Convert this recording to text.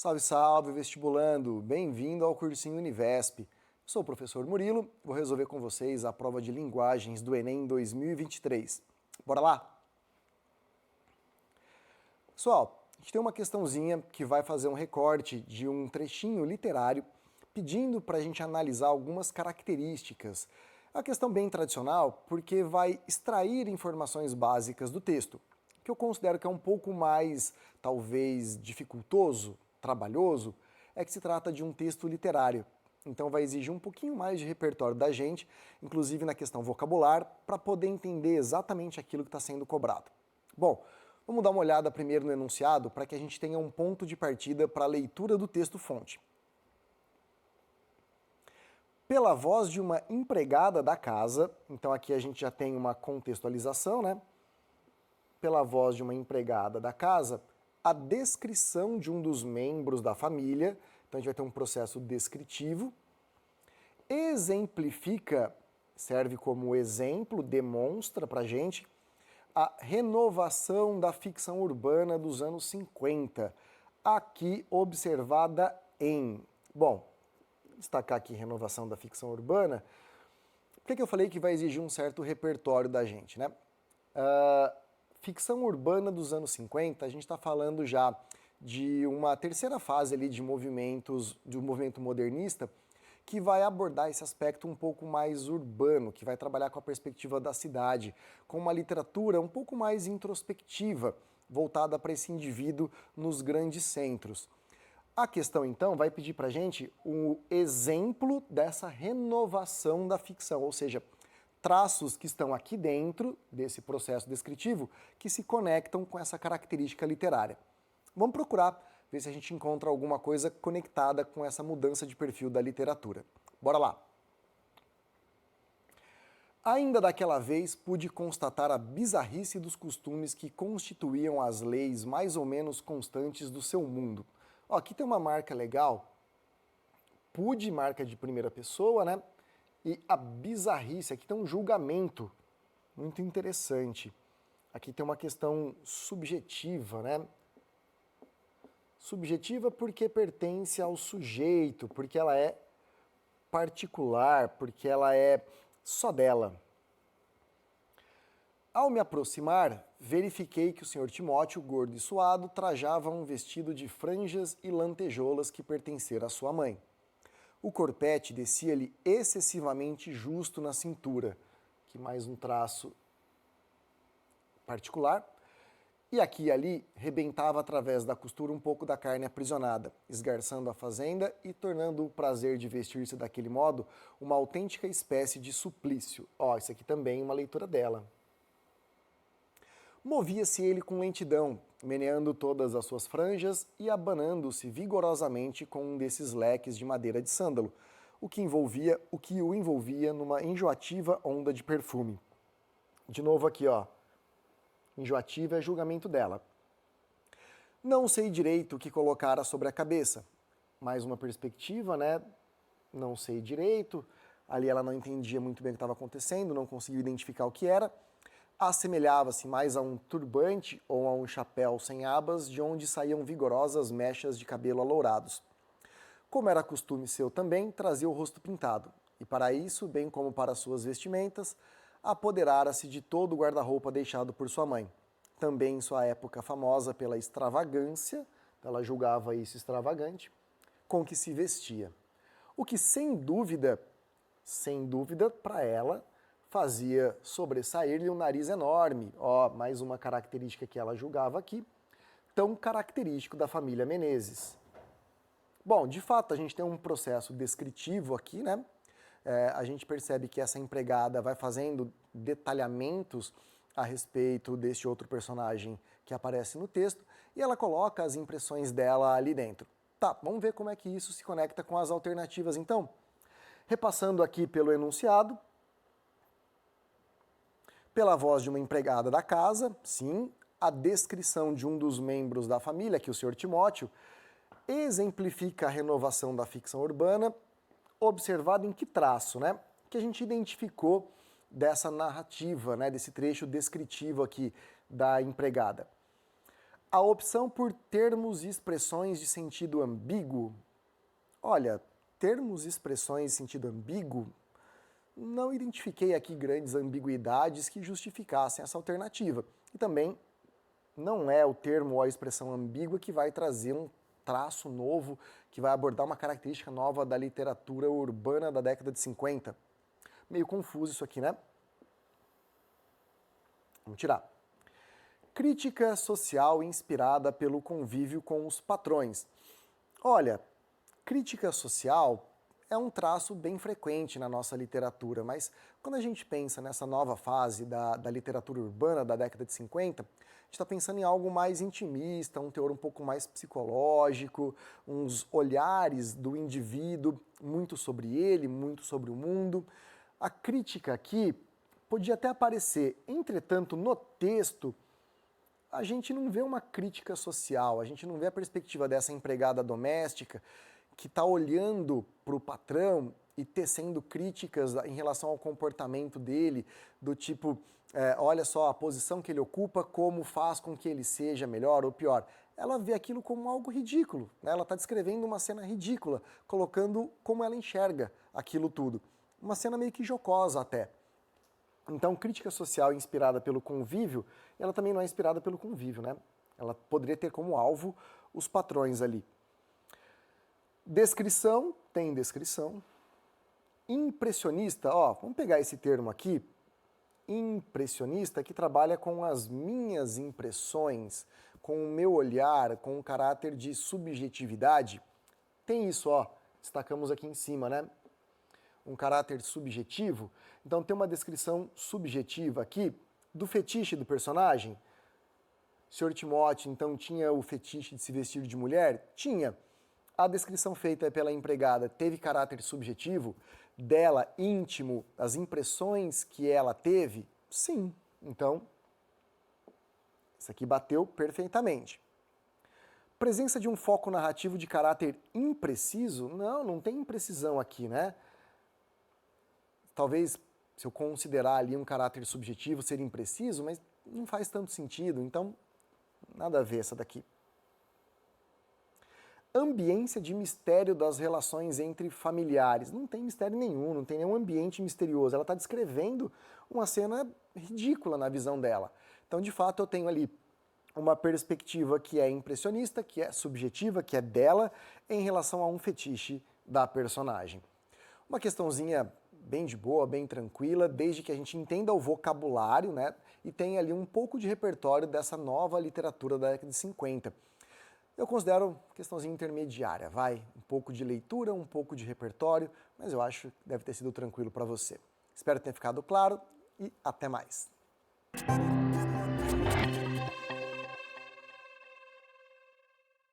Salve, salve, vestibulando! Bem-vindo ao Cursinho Univesp. Sou o professor Murilo, vou resolver com vocês a prova de linguagens do Enem 2023. Bora lá? Pessoal, a gente tem uma questãozinha que vai fazer um recorte de um trechinho literário pedindo para a gente analisar algumas características. É uma questão bem tradicional porque vai extrair informações básicas do texto, que eu considero que é um pouco mais, talvez, dificultoso, trabalhoso, é que se trata de um texto literário. Então vai exigir um pouquinho mais de repertório da gente, inclusive na questão vocabular, para poder entender exatamente aquilo que está sendo cobrado. Bom, vamos dar uma olhada primeiro no enunciado para que a gente tenha um ponto de partida para a leitura do texto-fonte. Pela voz de uma empregada da casa, então aqui a gente já tem uma contextualização, né? Pela voz de uma empregada da casa, a descrição de um dos membros da família, então a gente vai ter um processo descritivo, exemplifica, serve como exemplo, demonstra pra gente, a renovação da ficção urbana dos anos 50, aqui observada em... Bom, destacar aqui renovação da ficção urbana, por que eu falei que vai exigir um certo repertório da gente, né? Ficção urbana dos anos 50, a gente está falando já de uma terceira fase ali de movimentos, de um movimento modernista, que vai abordar esse aspecto um pouco mais urbano, que vai trabalhar com a perspectiva da cidade, com uma literatura um pouco mais introspectiva, voltada para esse indivíduo nos grandes centros. A questão, então, vai pedir para a gente o exemplo dessa renovação da ficção, ou seja, traços que estão aqui dentro desse processo descritivo que se conectam com essa característica literária. Vamos procurar ver se a gente encontra alguma coisa conectada com essa mudança de perfil da literatura. Bora lá! Ainda daquela vez pude constatar a bizarrice dos costumes que constituíam as leis mais ou menos constantes do seu mundo. Ó, aqui tem uma marca legal, pude, marca de primeira pessoa, né? E a bizarrice, aqui tem um julgamento muito interessante. Aqui tem uma questão subjetiva, né? Subjetiva porque pertence ao sujeito, porque ela é particular, porque ela é só dela. Ao me aproximar, verifiquei que o Sr. Timóteo, gordo e suado, trajava um vestido de franjas e lantejoulas que pertencera à sua mãe. O corpete descia-lhe excessivamente justo na cintura, que mais um traço particular, e aqui e ali rebentava através da costura um pouco da carne aprisionada, esgarçando a fazenda e tornando o prazer de vestir-se daquele modo uma autêntica espécie de suplício. Ó, isso aqui também é uma leitura dela. Movia-se ele com lentidão, meneando todas as suas franjas e abanando-se vigorosamente com um desses leques de madeira de sândalo, o que o envolvia numa enjoativa onda de perfume. De novo aqui, ó. Enjoativa é julgamento dela. Não sei direito o que colocara sobre a cabeça. Mais uma perspectiva, né? Não sei direito. Ali ela não entendia muito bem o que estava acontecendo, não conseguiu identificar o que era. Assemelhava-se mais a um turbante ou a um chapéu sem abas, de onde saíam vigorosas mechas de cabelo alourados. Como era costume seu também, trazia o rosto pintado, e para isso, bem como para suas vestimentas, apoderara-se de todo o guarda-roupa deixado por sua mãe. Também em sua época famosa pela extravagância, ela julgava isso extravagante, com que se vestia. O que sem dúvida, para ela, fazia sobressair-lhe um nariz enorme. Ó, mais uma característica que ela julgava aqui, tão característico da família Menezes. Bom, de fato, a gente tem um processo descritivo aqui, né? A gente percebe que essa empregada vai fazendo detalhamentos a respeito deste outro personagem que aparece no texto e ela coloca as impressões dela ali dentro. Tá, vamos ver como é que isso se conecta com as alternativas então? Repassando aqui pelo enunciado, pela voz de uma empregada da casa, sim, a descrição de um dos membros da família, que é o Sr. Timóteo, exemplifica a renovação da ficção urbana, observado em que traço, né? Que a gente identificou dessa narrativa, né? Desse trecho descritivo aqui da empregada. A opção por termos e expressões de sentido ambíguo. Olha, termos e expressões de sentido ambíguo, não identifiquei aqui grandes ambiguidades que justificassem essa alternativa. E também não é o termo ou a expressão ambígua que vai trazer um traço novo, que vai abordar uma característica nova da literatura urbana da década de 50. Meio confuso isso aqui, né? Vamos tirar. Crítica social inspirada pelo convívio com os patrões. Olha, crítica social é um traço bem frequente na nossa literatura, mas quando a gente pensa nessa nova fase da literatura urbana da década de 50, a gente está pensando em algo mais intimista, um teor um pouco mais psicológico, uns olhares do indivíduo, muito sobre ele, muito sobre o mundo. A crítica aqui podia até aparecer, entretanto, no texto, a gente não vê uma crítica social, a gente não vê a perspectiva dessa empregada doméstica que está olhando para o patrão e tecendo críticas em relação ao comportamento dele, do tipo, olha só a posição que ele ocupa, como faz com que ele seja melhor ou pior. Ela vê aquilo como algo ridículo, né? Ela está descrevendo uma cena ridícula, colocando como ela enxerga aquilo tudo. Uma cena meio que jocosa até. Então, crítica social inspirada pelo convívio, ela também não é inspirada pelo convívio, né? Ela poderia ter como alvo os patrões ali. Descrição, tem descrição. Impressionista, ó, vamos pegar esse termo aqui. Impressionista que trabalha com as minhas impressões, com o meu olhar, com o caráter de subjetividade. Tem isso, ó, destacamos aqui em cima, né? Um caráter subjetivo. Então tem uma descrição subjetiva aqui do fetiche do personagem. O Sr. Timóteo, então, tinha o fetiche de se vestir de mulher? Tinha. A descrição feita pela empregada teve caráter subjetivo? Dela, íntimo, as impressões que ela teve? Sim. Então, isso aqui bateu perfeitamente. Presença de um foco narrativo de caráter impreciso? Não, não tem imprecisão aqui, né? Talvez, se eu considerar ali um caráter subjetivo, seria impreciso, mas não faz tanto sentido, então nada a ver essa daqui. Ambiência de mistério das relações entre familiares. Não tem mistério nenhum, não tem nenhum ambiente misterioso. Ela está descrevendo uma cena ridícula na visão dela. Então, de fato, eu tenho ali uma perspectiva que é impressionista, que é subjetiva, que é dela, em relação a um fetiche da personagem. Uma questãozinha bem de boa, bem tranquila, desde que a gente entenda o vocabulário, né, e tenha ali um pouco de repertório dessa nova literatura da década de 50. Eu considero questãozinha intermediária, vai, um pouco de leitura, um pouco de repertório, mas eu acho que deve ter sido tranquilo para você. Espero ter ficado claro e até mais.